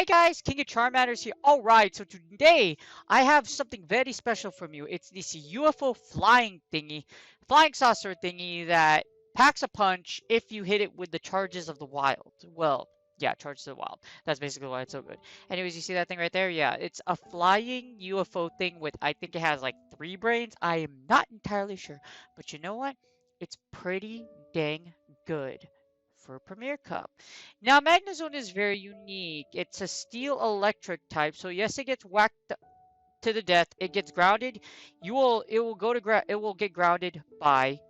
Hey guys, King of Charmanders here. Alright, so today I have something very special from you. It's this UFO flying thingy, flying saucer thingy that packs a punch if you hit it with the charges of the wild. Well, yeah, charges of the wild. That's basically why it's so good. Anyways, you see that thing right there? Yeah, it's a flying UFO thing with, I think it has like 3 brains. I am not entirely sure. But you know what? It's pretty dang good for Premier Cup. Now, Magnezone is very unique. It's a steel electric type, so yes, it gets whacked to the death. It gets grounded. It will go to it will get grounded by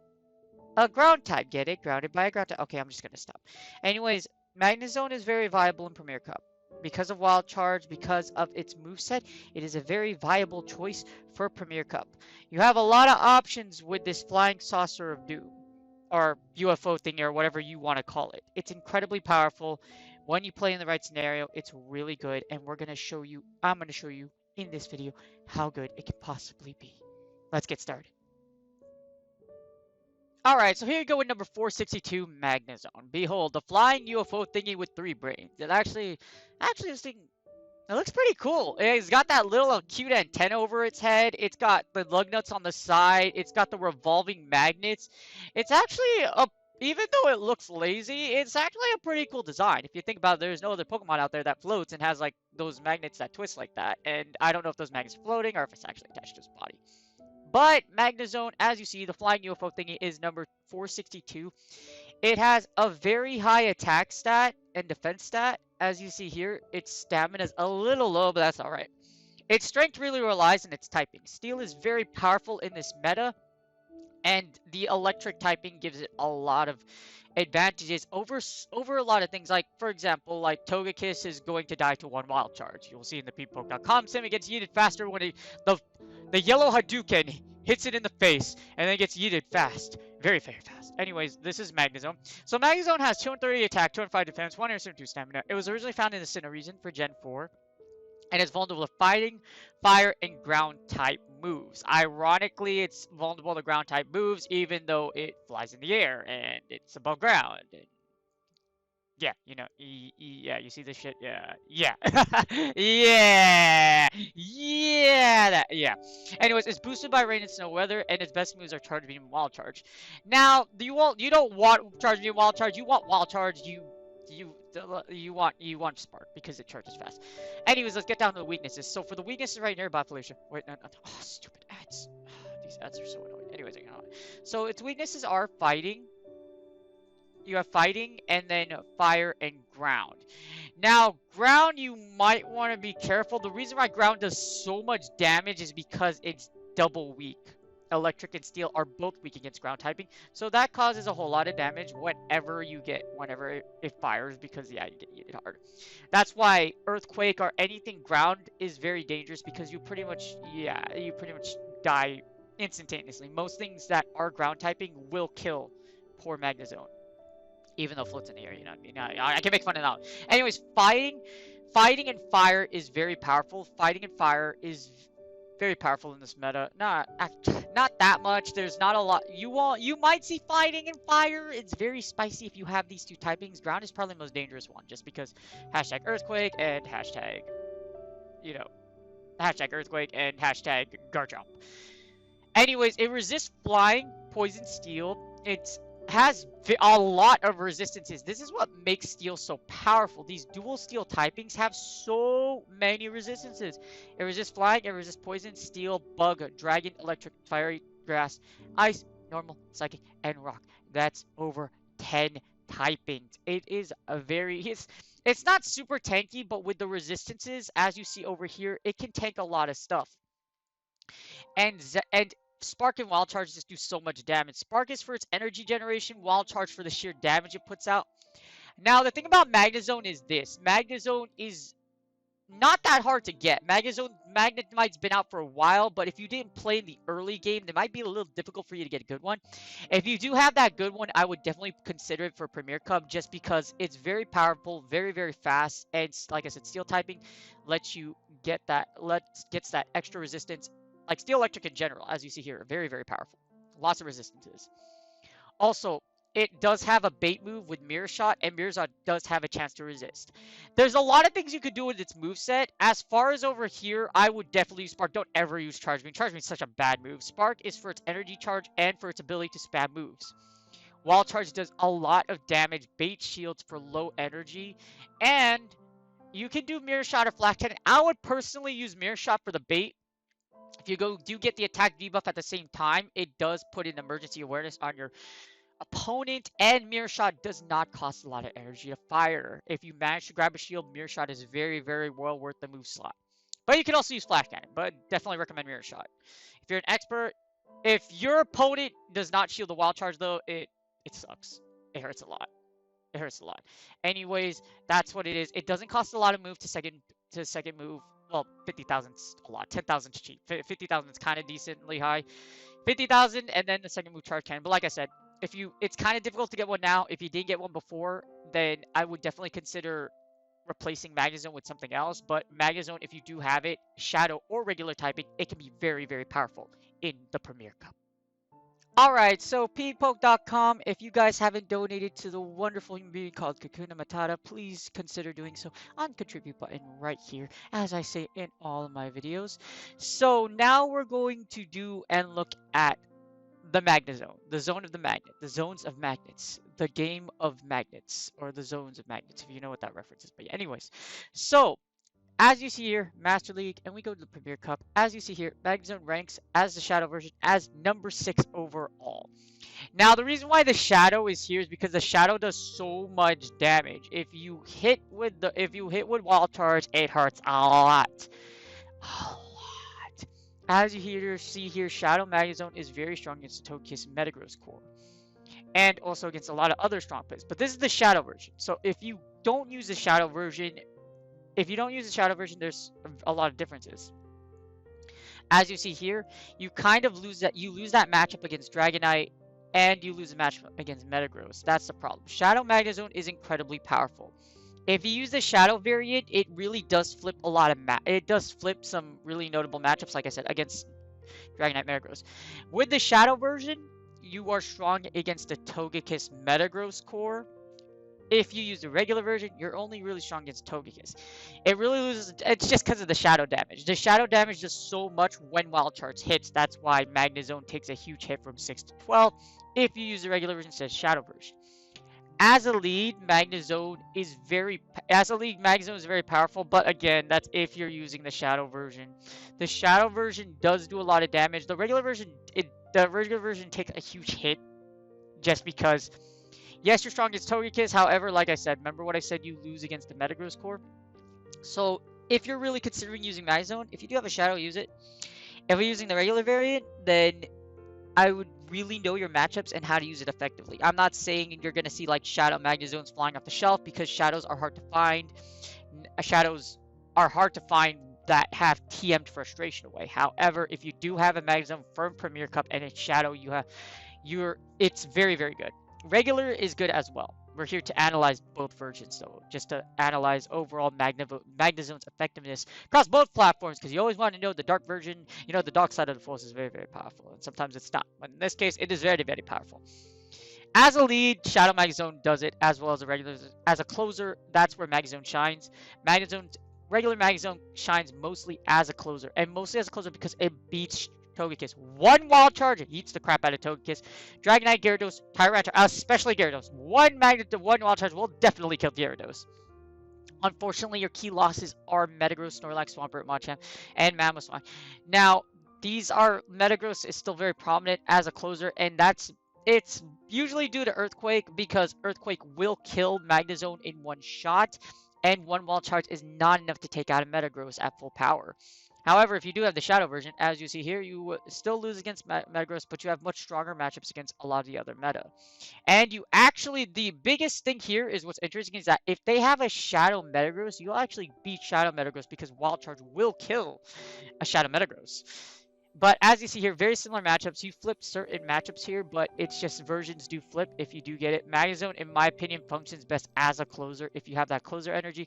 a ground type. Get it? Grounded by a ground type. Okay, I'm just gonna stop. Anyways, Magnezone is very viable in Premier Cup. Because of Wild Charge, because of its moveset, it is a very viable choice for Premier Cup. You have a lot of options with this Flying Saucer of Doom or UFO thing or whatever you want to call it. It's incredibly powerful. When you play in the right scenario, it's really good, and I'm going to show you in this video how good it can possibly be. Let's get started. Alright, so here you go with number 462, Magnezone. Behold, the flying UFO thingy with 3 brains. Actually, this thing, it looks pretty cool. It's got that little cute antenna over its head. It's got the lug nuts on the side. It's got the revolving magnets. It's actually even though it looks lazy, it's actually a pretty cool design. If you think about it, there's no other Pokemon out there that floats and has like those magnets that twist like that. And I don't know if those magnets are floating or if it's actually attached to its body. But Magnezone, as you see, the flying UFO thingy is number 462. It has a very high attack stat and defense stat. As you see here, its stamina is a little low, but that's alright. Its strength really relies on its typing. Steel is very powerful in this meta, and the electric typing gives it a lot of advantages over a lot of things. Like, for example, like Togekiss is going to die to 1 wild charge. You'll see in the peeppoke.com sim, it gets yeeted faster when the yellow Hadouken hits it in the face, and then gets yeeted fast. Very, very fast. Anyways, this is Magnezone. So Magnezone has 230 attack, 205 defense, 172 stamina. It was originally found in the Sinnoh region for Gen 4. And it's vulnerable to fighting, fire, and ground type moves. Ironically, it's vulnerable to ground type moves, even though it flies in the air and it's above ground. And yeah, you know, yeah, you see this shit? Yeah, yeah, yeah. Anyways, it's boosted by rain and snow weather, and its best moves are Charge Beam and Wild Charge. Now, you don't want Charge Beam, Wild Charge. You want Wild Charge. You want Spark because it charges fast. Anyways, let's get down to the weaknesses. So for the weaknesses right here, Felicia. Wait, no. Oh, stupid ads. These ads are so annoying. Anyways, you know. So its weaknesses are fighting. You have fighting and then fire and ground. Now, ground, you might want to be careful. The reason why ground does so much damage is because it's double weak. Electric and steel are both weak against ground typing, so that causes a whole lot of damage whenever it fires, because yeah, you get hit hard. That's why earthquake or anything ground is very dangerous, because you pretty much die instantaneously. Most things that are ground typing will kill poor Magnezone, even though it floats in the air. You know what I mean? I can make fun of that. Anyways, fighting and fire is very powerful. Fighting and fire is very powerful in this meta. Not that much. There's not a lot. You might see fighting and fire. It's very spicy if you have these 2 typings. Ground is probably the most dangerous one, just because hashtag earthquake and hashtag, you know, hashtag earthquake and hashtag Garchomp. Anyways, it resists flying, poison, steel. It has a lot of resistances. This is what makes steel so powerful. These dual steel typings have so many resistances. It resists flying, it resists poison, steel, bug, dragon, electric, fiery, grass, ice, normal, psychic, and rock. That's over 10 typings. It is a very it's not super tanky, but with the resistances, as you see over here, it can tank a lot of stuff. And Spark and Wild Charge just do so much damage. Spark is for its energy generation, Wild Charge for the sheer damage it puts out. Now, the thing about Magnezone is this. Magnezone is not that hard to get. Magnemite's been out for a while, but if you didn't play in the early game, it might be a little difficult for you to get a good one. If you do have that good one, I would definitely consider it for Premier Cup, just because it's very powerful, very, very fast, and like I said, steel typing lets you gets that extra resistance. Like Steel Electric in general, as you see here, very, very powerful. Lots of resistances. Also, it does have a bait move with Mirror Shot, and Mirror Shot does have a chance to resist. There's a lot of things you could do with its moveset. As far as over here, I would definitely use Spark. Don't ever use Charge Beam. Charge Beam is such a bad move. Spark is for its energy charge and for its ability to spam moves. Wild Charge does a lot of damage, bait shields for low energy, and you can do Mirror Shot or Flash Cannon. I would personally use Mirror Shot for the bait. If you do get the attack debuff at the same time, it does put an emergency awareness on your opponent, and Mirror Shot does not cost a lot of energy to fire. If you manage to grab a shield, Mirror Shot is very, very well worth the move slot. But you can also use Flash Cannon, but definitely recommend Mirror Shot. If you're an expert, if your opponent does not shield the Wild Charge though, it sucks. It hurts a lot. It hurts a lot. Anyways, that's what it is. It doesn't cost a lot of move to second move. Well, 50,000's a lot. 10,000's cheap. 50,000 is kind of decently high. 50,000 and then the second move Charge Cannon. But like I said, it's kind of difficult to get one now. If you didn't get one before, then I would definitely consider replacing Magnezone with something else. But Magnezone, if you do have it, Shadow or regular typing, it can be very, very powerful in the Premier Cup. Alright, so ppoke.com, if you guys haven't donated to the wonderful human being called Kakuna Matata, please consider doing so on the contribute button right here, as I say in all of my videos. So now we're going to do and look at the Magnezone, the zone of the magnet, the zones of magnets, the game of magnets, or the zones of magnets, if you know what that reference is. But yeah, anyways, so as you see here, Master League, and we go to the Premier Cup. As you see here, Magnezone ranks as the Shadow version as number 6 overall. Now, the reason why the Shadow is here is because the Shadow does so much damage. If you hit with Wild Charge, it hurts a lot. A lot. As you see here, Shadow Magnezone is very strong against the Togekiss Metagross core. And also against a lot of other strong plays. But this is the Shadow version. So if you don't use the Shadow version, there's a lot of differences. As you see here, you kind of lose that matchup against Dragonite, and you lose a matchup against Metagross. That's the problem. Shadow Magnezone is incredibly powerful. If you use the Shadow variant, it really does flip a lot of it does flip some really notable matchups, like I said, against Dragonite Metagross. With the Shadow version, you are strong against the Togekiss Metagross core. If you use the regular version, you're only really strong against Togekiss. It really loses. It's just because of the Shadow damage. The Shadow damage does so much when Wild Charge hits. That's why Magnezone takes a huge hit from 6 to 12. If you use the regular version instead of Shadow version. As a lead, Magnezone is very powerful. But again, that's if you're using the Shadow version. The Shadow version does do a lot of damage. The regular version takes a huge hit, just because. Yes, you're strong against Togekiss. However, like I said, remember what I said, you lose against the Metagross core. So, if you're really considering using Magnezone, if you do have a Shadow, use it. If you're using the regular variant, then I would really know your matchups and how to use it effectively. I'm not saying you're going to see like Shadow Magnezones flying off the shelf, because Shadows are hard to find. Shadows are hard to find that have TM'd frustration away. However, if you do have a Magnezone from Premier Cup and it's Shadow, it's very, very good. Regular is good as well. We're here to analyze both versions, though, just to analyze overall Magnezone's effectiveness across both platforms, because you always want to know the dark version. You know, the dark side of the force is very, very powerful, and sometimes it's not. But in this case, it is very, very powerful. As a lead, Shadow Magnezone does it, as well as a regular. As a closer, that's where Magnezone shines. Regular Magnezone shines mostly as a closer, and mostly as a closer because it beats Togekiss. One Wild Charge eats the crap out of Togekiss. Dragonite, Gyarados, Tyranitar, especially Gyarados. One Wild Charge will definitely kill Gyarados. Unfortunately, your key losses are Metagross, Snorlax, Swampert, Machamp, and Mamoswine. Now, Metagross is still very prominent as a closer, and it's usually due to Earthquake, because Earthquake will kill Magnezone in one shot, and one Wild Charge is not enough to take out a Metagross at full power. However, if you do have the Shadow version, as you see here, you still lose against Metagross, but you have much stronger matchups against a lot of the other meta. And the biggest thing here is what's interesting is that if they have a Shadow Metagross, you'll actually beat Shadow Metagross, because Wild Charge will kill a Shadow Metagross. But as you see here, very similar matchups. You flip certain matchups here, but it's just versions do flip if you do get it. Magnezone, in my opinion, functions best as a closer if you have that closer energy.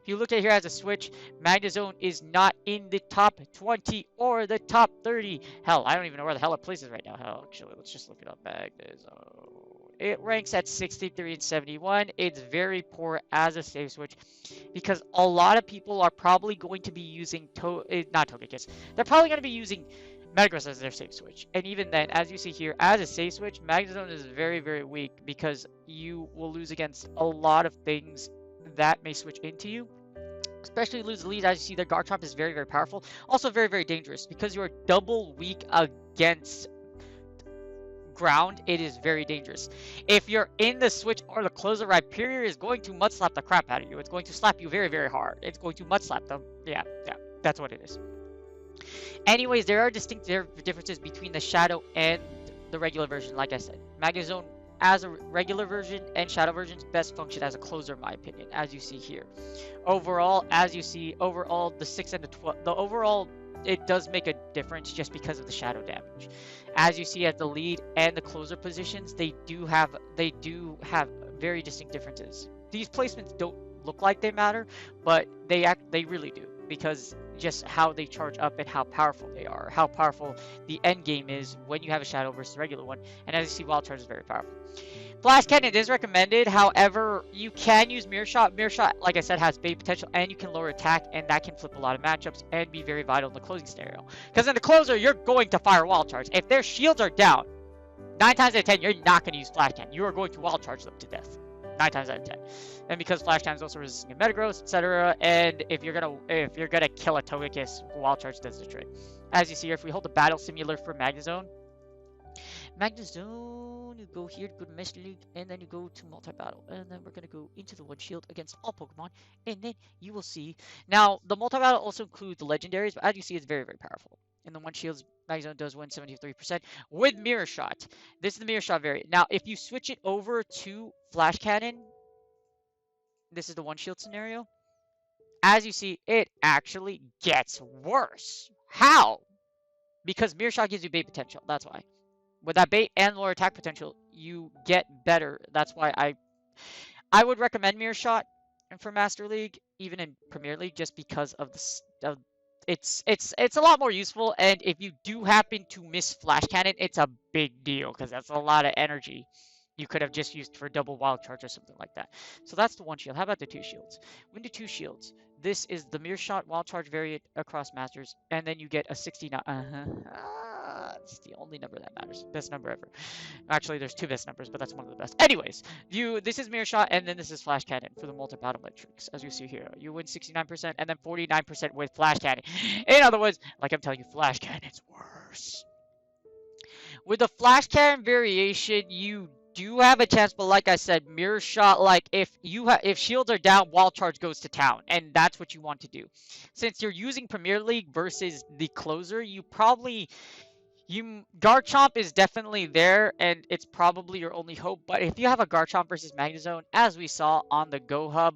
If you look at here as a switch, Magnezone is not in the top 20 or the top 30. Hell, I don't even know where the hell it places right now. Hell, actually, let's just look it up. Magnezone. It ranks at 63 and 71. It's very poor as a save switch because a lot of people are probably going to be using not Togekiss. They're probably going to be using Metagross as their save switch. And even then, as you see here, as a save switch, Magnezone is very, very weak because you will lose against a lot of things that may switch into you. Especially lose the lead. As you see, the Garchomp is very, very powerful. Also very, very dangerous because you are double weak against ground. It is very dangerous. If you're in the switch or the closer, Rhyperior is going to mud slap the crap out of you. It's going to slap you very, very hard. It's going to mud slap them. Yeah, that's what it is. Anyways, there are distinct differences between the Shadow and the regular version. Like I said, Magnezone as a regular version and Shadow versions best function as a closer, in my opinion, as you see here. Overall, as you see, overall the 6 and the 12, the overall it does make a difference just because of the shadow damage. As you see at the lead and the closer positions, they do have very distinct differences. These placements don't look like they matter, but they really do, because just how they charge up and how powerful they are, how powerful the end game is when you have a shadow versus a regular one. And as you see, wild charge is very powerful. Flash Cannon is recommended, however, you can use Mirror Shot. Mirror Shot, like I said, has bait potential, and you can lower attack, and that can flip a lot of matchups and be very vital in the closing scenario. Because in the closer, you're going to fire Wild Charge. If their shields are down, 9 times out of 10, you're not going to use Flash Cannon. You are going to Wild Charge them to death. 9 times out of 10. And because Flash Cannon is also resisting to Metagross, etc., and if you're gonna kill a Togekiss, Wild Charge does the trick. As you see here, if we hold the Battle Simulator for Magnezone, you go here, go to Mesh League, and then you go to multi-battle, and then we're going to go into the one shield against all Pokemon, and then you will see. Now, the multi-battle also includes the legendaries, but as you see, it's very, very powerful. In the one shields, Magnezone does win 73% with Mirror Shot. This is the Mirror Shot variant. Now, if you switch it over to Flash Cannon, this is the one shield scenario. As you see, it actually gets worse. How? Because Mirror Shot gives you bait potential. That's why. With that bait and lower attack potential, you get better. That's why I would recommend Mirror Shot for Master League, even in Premier League, just because of it's a lot more useful. And if you do happen to miss Flash Cannon, it's a big deal because that's a lot of energy you could have just used for double wild charge or something like that. So that's the one shield. How about the two shields? When the two shields, this is the Mirror Shot wild charge variant across Masters, and then you get a 69. It's the only number that matters. Best number ever. Actually, there's two best numbers, but that's one of the best. Anyways, this is Mirror Shot, and then this is Flash Cannon for the multi-battle metrics. As you see here, you win 69% and then 49% with Flash Cannon. In other words, like I'm telling you, Flash Cannon's worse. With the Flash Cannon variation, you do have a chance, but like I said, Mirror Shot, like if shields are down, Wild Charge goes to town, and that's what you want to do. Since you're using Premier League versus the closer, Garchomp is definitely there, and it's probably your only hope. But if you have a Garchomp versus Magnezone, as we saw on the Go Hub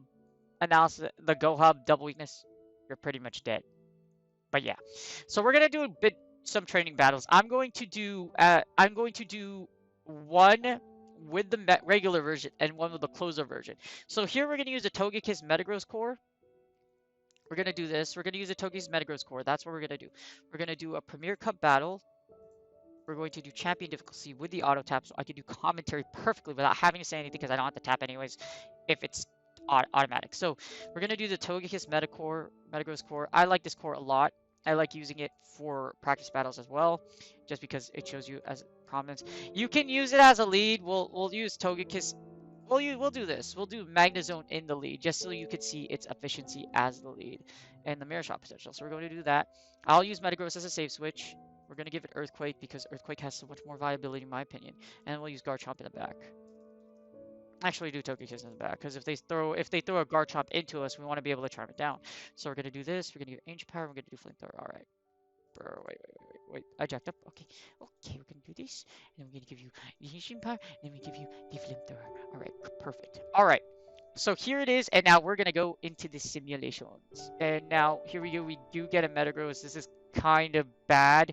analysis, the Go Hub double weakness, you're pretty much dead. But yeah, so we're gonna do some training battles. I'm going to do one with the regular version and one with the closer version. So here we're going to use a Togekiss Metagross core. We're going to do this. We're going to use a Togekiss Metagross core. That's what we're going to do. We're going to do a Premier Cup battle. We're going to do champion difficulty with the auto tap, so I can do commentary perfectly without having to say anything because I don't have to tap anyways if it's automatic. So we're going to do the Togekiss Metagross core. I like this core a lot. I like using it for practice battles as well, just because it shows you as prominence. You can use it as a lead. We'll use Togekiss. We'll do this. We'll do Magnezone in the lead, just so you can see its efficiency as the lead and the Mirror Shot potential. So we're going to do that. I'll use Metagross as a save switch. We're going to give it Earthquake because Earthquake has so much more viability in my opinion. And we'll use Garchomp in the back. Actually, do Togekiss in the back, because if they throw a Garchomp into us, we want to be able to charm it down. So we're gonna do this. We're gonna give Ancient Power. We're gonna do Flamethrower. All right. Bro, wait. I jacked up. Okay. We're gonna do this, and then we're gonna give you the Ancient Power, and then we give you the Flamethrower. All right. Perfect. All right. So here it is, and now we're gonna go into the simulations. And now here we go. We do get a Metagross. This is kind of bad.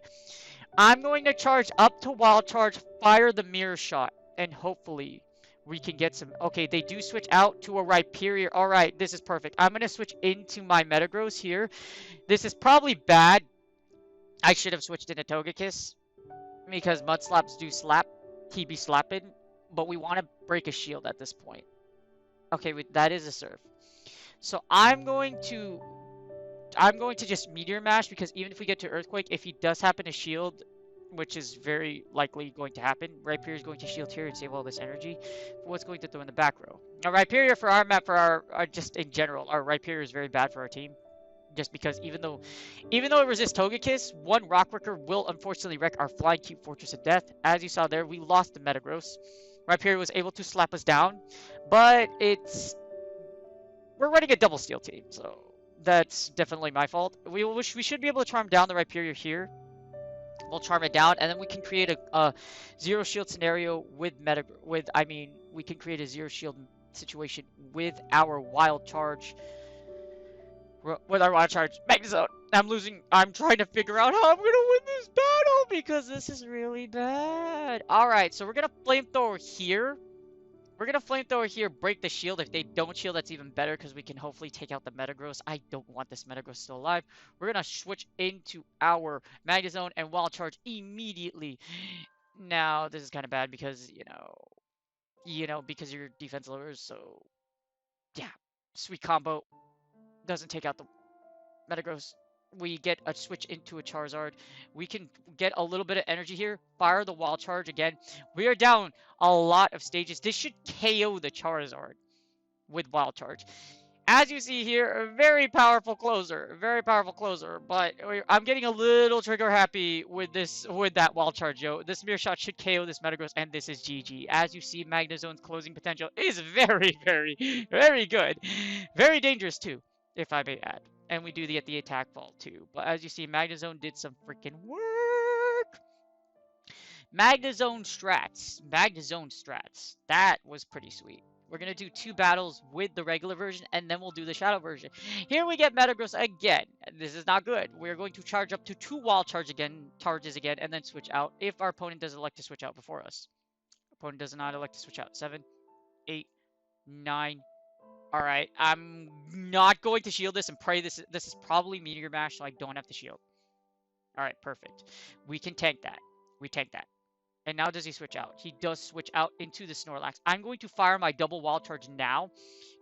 I'm going to charge up to Wild Charge, fire the Mirror Shot, and hopefully we can get some. Okay, they do switch out to a Rhyperior. All right, this is perfect. I'm going to switch into my Metagross here. This is probably bad. I should have switched into Togekiss because Mud Slaps do slap. He be slapping. but we want to break a shield at this point. Okay, that is a serve. So I'm going to just Meteor Mash, because even if we get to Earthquake, if he does happen to shield, which is very likely going to happen, Rhyperior is going to shield here and save all this energy for what's going to throw in the back row. Now, Rhyperior for our map, for our just in general, our Rhyperior is very bad for our team. Just because even though it resists Togekiss, one Rockworker will unfortunately wreck our Flying Cube Fortress of Death. As you saw there, we lost the Metagross. Rhyperior was able to slap us down, but we're running a double steel team, so that's definitely my fault. We should be able to charm down the Rhyperior here. We'll charm it down, and then we can create a zero shield scenario with we can create a zero shield situation with our wild charge. Magnezone. I'm trying to figure out how I'm gonna win this battle because this is really bad. All right, so we're gonna flamethrower here. Break the shield. If they don't shield, that's even better because we can hopefully take out the Metagross. I don't want this Metagross still alive. We're going to switch into our Magnezone and Wild Charge immediately. Now, this is kind of bad because, because your defense lowers. So, yeah, sweet combo. Doesn't take out the Metagross. We get a switch into a Charizard. We can get a little bit of energy here. Fire the Wild Charge again. We are down a lot of stages. This should KO the Charizard with Wild Charge. As you see here, a very powerful closer. But I'm getting a little trigger happy with that Wild Charge, yo. This Mirror Shot should KO this Metagross, and this is GG. As you see, Magnezone's closing potential is very, very, very good. Very dangerous, too, if I may add. And we do get the attack fall too. But as you see, Magnezone did some freaking work. Magnezone strats. That was pretty sweet. We're going to do 2 battles with the regular version, and then we'll do the Shadow version. Here we get Metagross again. This is not good. We're going to charge up to 2 Wild charges again, and then switch out if our opponent doesn't elect to switch out before us. Opponent does not elect to switch out. 7, 8, 9, Alright, I'm not going to shield this and pray this is probably Meteor Mash, so I don't have to shield. Alright, perfect. We can tank that. We tank that. And now does he switch out? He does switch out into the Snorlax. I'm going to fire my double Wild Charge now,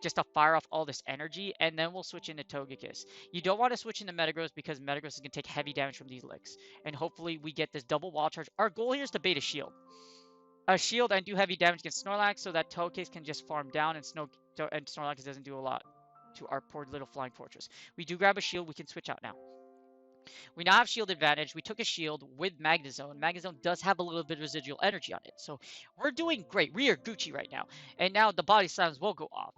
just to fire off all this energy, and then we'll switch into Togekiss. You don't want to switch into Metagross because Metagross is going to take heavy damage from these licks. And hopefully we get this double Wild Charge. Our goal here is to bait a shield. A shield and do heavy damage against Snorlax so that Togekiss can just farm down and Snorlax doesn't do a lot to our poor little Flying Fortress. We do grab a shield. We can switch out now. We now have shield advantage. We took a shield with Magnezone. Magnezone does have a little bit of residual energy on it. So we're doing great. We are Gucci right now. And now the body slams will go off.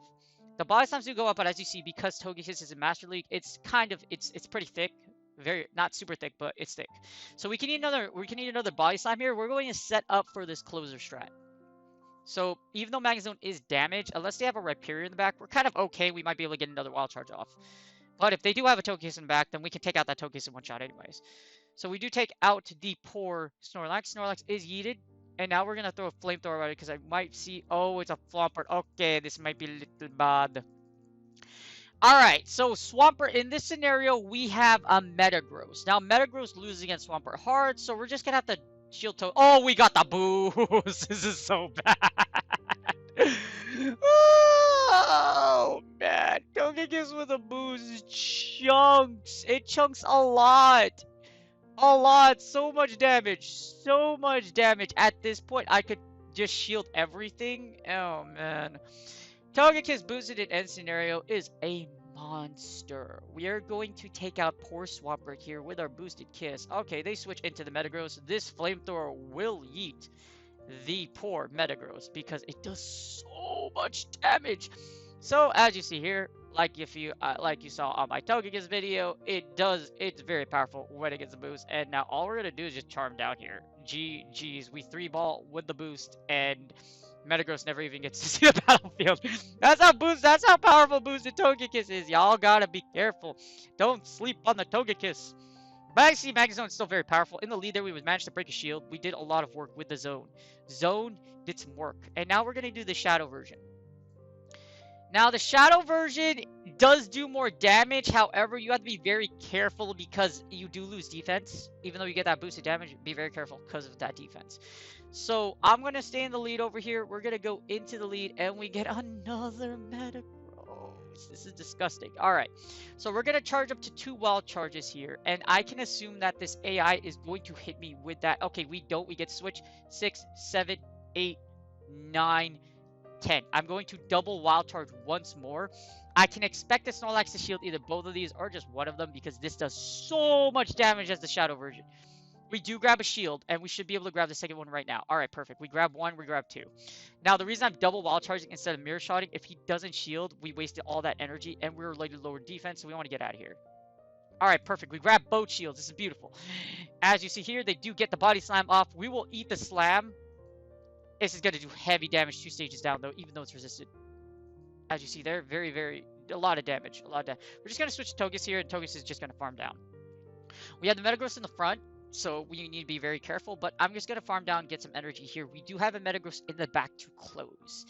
The body slams do go up, but as you see, because Togekiss is in Master League, it's pretty thick. Very not super thick, but it's thick. So we can need another body slam here. We're going to set up for this closer strat. So even though Magnezone is damaged, unless they have a Rhyperior in the back, we're kind of okay. We might be able to get another Wild Charge off. But if they do have a Togekiss in the back, then we can take out that Togekiss in one shot anyways. So we do take out the poor Snorlax. Snorlax is yeeted. And now we're going to throw a Flamethrower at it because I might see... Oh, it's a Swampert. Okay, this might be a little bad. Alright, so Swampert, in this scenario, we have a Metagross. Now, Metagross loses against Swampert hard, so we're just going to have to shield to... Oh, we got the boost! This is so bad. Oh, man. Togekiss with a boost chunks. It chunks a lot. A lot. So much damage. So much damage. At this point, I could just shield everything. Oh, man. Togekiss boosted in end scenario is a monster. We are going to take out poor Swampert here with our boosted kiss. Okay, they switch into the Metagross. This Flamethrower will yeet the poor Metagross because it does so much damage. So as you see here, like you saw on my Togekiss video, it's very powerful when it gets a boost. And now all we're gonna do is just charm down here. GG's, we 3-ball with the boost and Metagross never even gets to see the battlefield. That's how powerful boosted Togekiss is. Y'all gotta be careful. Don't sleep on the Togekiss. But I see Magnezone is still very powerful. In the lead there, we managed to break a shield. We did a lot of work with the Zone. Zone did some work. And now we're gonna do the Shadow version. Now the Shadow version does do more damage. However, you have to be very careful because you do lose defense. Even though you get that boosted damage, be very careful because of that defense. So I'm going to stay in the lead over here. We're going to go into the lead, and we get another Metagross. This is disgusting. All right. So we're going to charge up to 2 wild charges here, and I can assume that this AI is going to hit me with that. Okay, we don't. We get to switch 6, 7, 8, 9, 10. I'm going to double wild charge once more. I can expect the Snorlax to shield either both of these or just one of them because this does so much damage as the Shadow version. We do grab a shield, and we should be able to grab the second one right now. All right, perfect. We grab one, we grab two. Now, the reason I'm double wild charging instead of mirror shotting, if he doesn't shield, we wasted all that energy, and we're like lower defense, so we want to get out of here. All right, perfect. We grab both shields. This is beautiful. As you see here, they do get the body slam off. We will eat the slam. This is going to do heavy damage 2 stages down, though, even though it's resisted. As you see there, a lot of damage. We're just going to switch to Togekiss here, and Togekiss is just going to farm down. We have the Metagross in the front, so we need to be very careful, but I'm just going to farm down and get some energy here. We do have a Metagross in the back to close.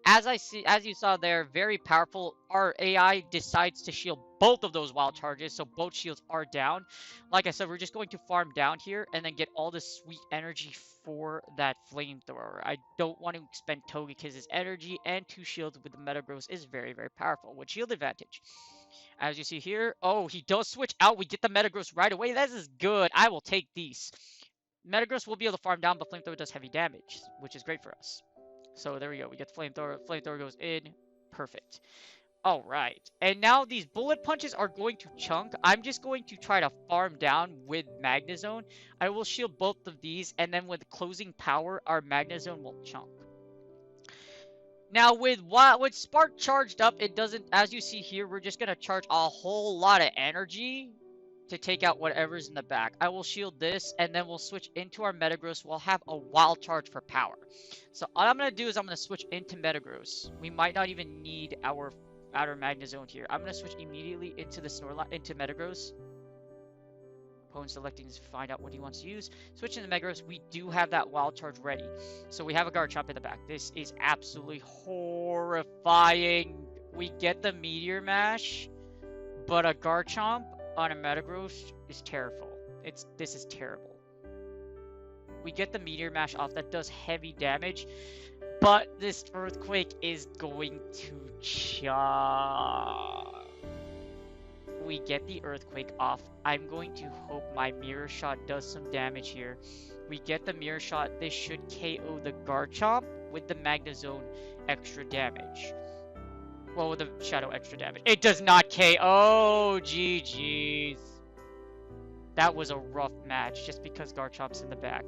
As you saw there, very powerful. Our AI decides to shield both of those wild charges, so both shields are down. Like I said, we're just going to farm down here and then get all this sweet energy for that flamethrower. I don't want to expend Togekiss's energy, and 2 shields with the Metagross is very, very powerful with shield advantage. As you see here, oh, he does switch out. We get the Metagross right away. This is good. I will take these. Metagross will be able to farm down, but Flamethrower does heavy damage, which is great for us. So there we go. We get the Flamethrower. Flamethrower goes in. Perfect. All right. And now these Bullet Punches are going to chunk. I'm just going to try to farm down with Magnezone. I will shield both of these, and then with closing power, our Magnezone will chunk. Now, with Spark charged up, it doesn't, as you see here, we're just going to charge a whole lot of energy to take out whatever's in the back. I will shield this, and then we'll switch into our Metagross. We'll have a wild charge for power. So all I'm going to do is I'm going to switch into Metagross. We might not even need our Magnezone here. I'm going to switch immediately into the into Metagross. Opponent selecting to find out what he wants to use. Switching to Metagross, we do have that wild charge ready. So we have a Garchomp in the back. This is absolutely horrifying. We get the Meteor Mash, but a Garchomp on a Metagross is terrible. This is terrible. We get the Meteor Mash off. That does heavy damage, but this Earthquake is going to chop. We get the Earthquake off. I'm going to hope my Mirror Shot does some damage here. We get the Mirror Shot. This should KO the Garchomp with the Magnezone extra damage. Well, with the Shadow extra damage. It does not KO. GG's. That was a rough match just because Garchomp's in the back.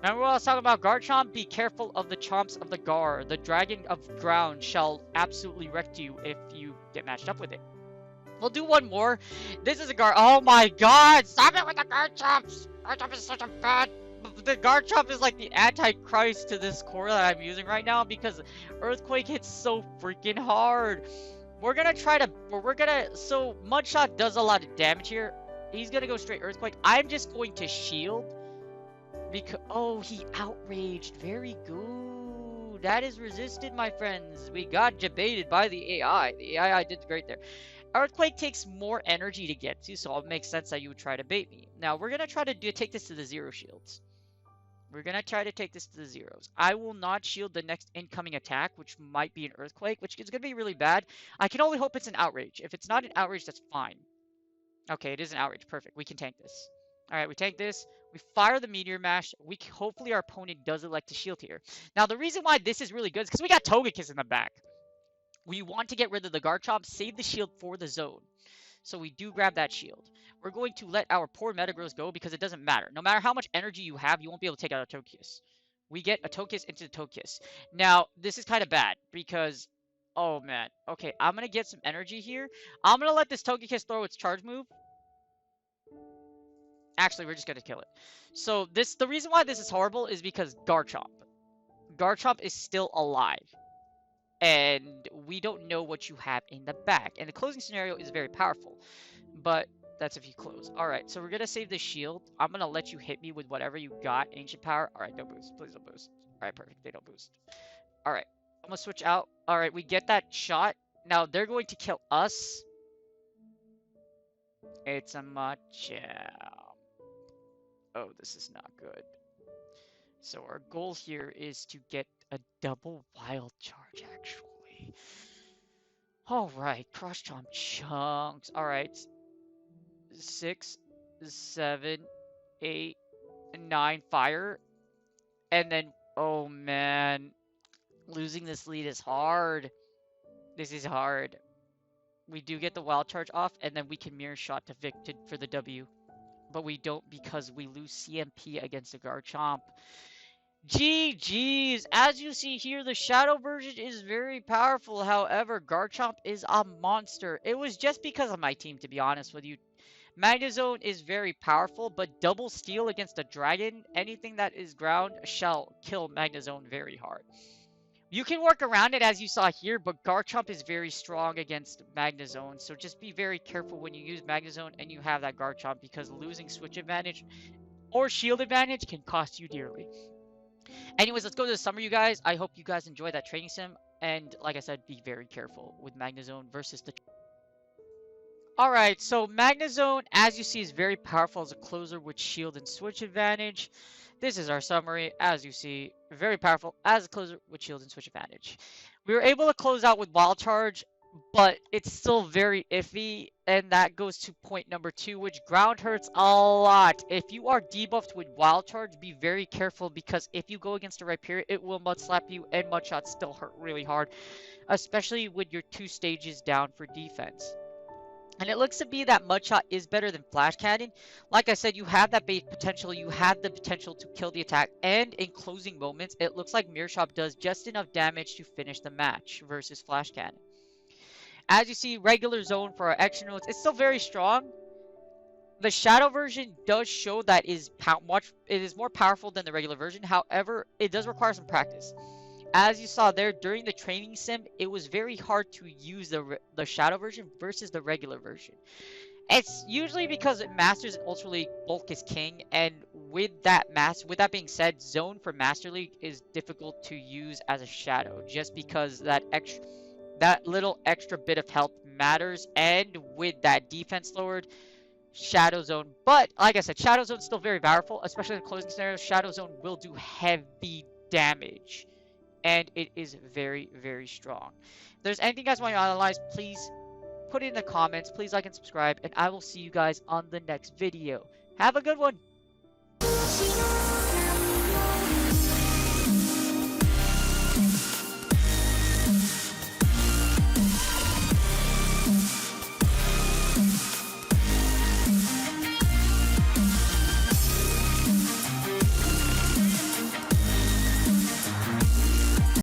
Remember what I was talking about? Garchomp, be careful of the chomps of the Gar. The Dragon of Ground shall absolutely wreck you if you get matched up with it. We'll do one more. This is a Gar. Oh my god! Stop it with the Garchomps! Garchomp is such a bad. The Garchomp is like the Antichrist to this core that I'm using right now because Earthquake hits so freaking hard. We're gonna try to. So Mudshot does a lot of damage here. He's gonna go straight Earthquake. I'm just going to shield because. Oh, he outraged. Very good. That is resisted, my friends. We got debated by the AI. The AI did great there. Earthquake takes more energy to get to, so it makes sense that you would try to bait me. Now, we're going to try to take this to the 0 shields. We're going to try to take this to the 0s. I will not shield the next incoming attack, which might be an Earthquake, which is going to be really bad. I can only hope it's an Outrage. If it's not an Outrage, that's fine. Okay, it is an Outrage. Perfect. We can tank this. All right, we tank this. We fire the Meteor Mash. Hopefully our opponent does elect to shield here. Now, the reason why this is really good is because we got Togekiss in the back. We want to get rid of the Garchomp, save the shield for the zone. So we do grab that shield. We're going to let our poor Metagross go because it doesn't matter. No matter how much energy you have, you won't be able to take out a Togekiss. We get a Togekiss into the Togekiss. Now, this is kind of bad because... Oh, man. Okay, I'm going to get some energy here. I'm going to let this Togekiss throw its charge move. Actually, we're just going to kill it. So, the reason why this is horrible is because Garchomp. Garchomp is still alive. And we don't know what you have in the back. And the closing scenario is very powerful. But that's if you close. Alright, so we're going to save the shield. I'm going to let you hit me with whatever you got. Ancient Power. Alright, don't boost. Please don't boost. Alright, perfect. They don't boost. Alright, I'm going to switch out. Alright, we get that shot. Now, they're going to kill us. It's a Machamp. Oh, this is not good. So our goal here is to get a double wild charge, actually. Alright, cross chomp chunks. Alright. 6, 7, 8, 9 fire. And then, oh man. Losing this lead is hard. This is hard. We do get the wild charge off, and then we can mirror shot to Victor for the W. But we don't because we lose CMP against the Garchomp. GG's. As you see here, the Shadow version is very powerful. However, Garchomp is a monster. It was just because of my team, to be honest with you. Magnezone is very powerful, but double steel against a dragon, anything that is ground, shall kill Magnezone very hard. You can work around it as you saw here, but Garchomp is very strong against Magnezone, so just be very careful when you use Magnezone and you have that Garchomp, because losing switch advantage or shield advantage can cost you dearly. Anyways, let's go to the summary, you guys. I hope you guys enjoyed that training sim, and like I said, be very careful with Magnezone versus the... Alright, so Magnezone, as you see, is very powerful as a closer with shield and switch advantage. This is our summary. As you see, very powerful as a closer with shield and switch advantage. We were able to close out with wild charge, but it's still very iffy, and that goes to point number 2, which ground hurts a lot. If you are debuffed with wild charge, be very careful, because if you go against the right period, it will mud slap you, and mud shots still hurt really hard, especially with your 2 stages down for defense. And it looks to be that Mudshot is better than Flash Cannon. Like I said, you have that base potential. You have the potential to kill the attack. And in closing moments, it looks like Mirror Shot does just enough damage to finish the match versus Flash Cannon. As you see, regular zone for our extra notes, it's still very strong. The Shadow version does show that it is more powerful than the regular version. However, it does require some practice. As you saw there, during the training sim, it was very hard to use the Shadow version versus the regular version. It's usually because Masters and Ultra League bulk is king, and with that being said, Zone for Master League is difficult to use as a Shadow, just because that little extra bit of health matters, and with that defense lowered, Shadow Zone. But like I said, Shadow Zone is still very powerful, especially in closing scenarios. Shadow Zone will do heavy damage. And it is very, very strong. If there's anything you guys want to analyze, please put it in the comments. Please like and subscribe. And I will see you guys on the next video. Have a good one.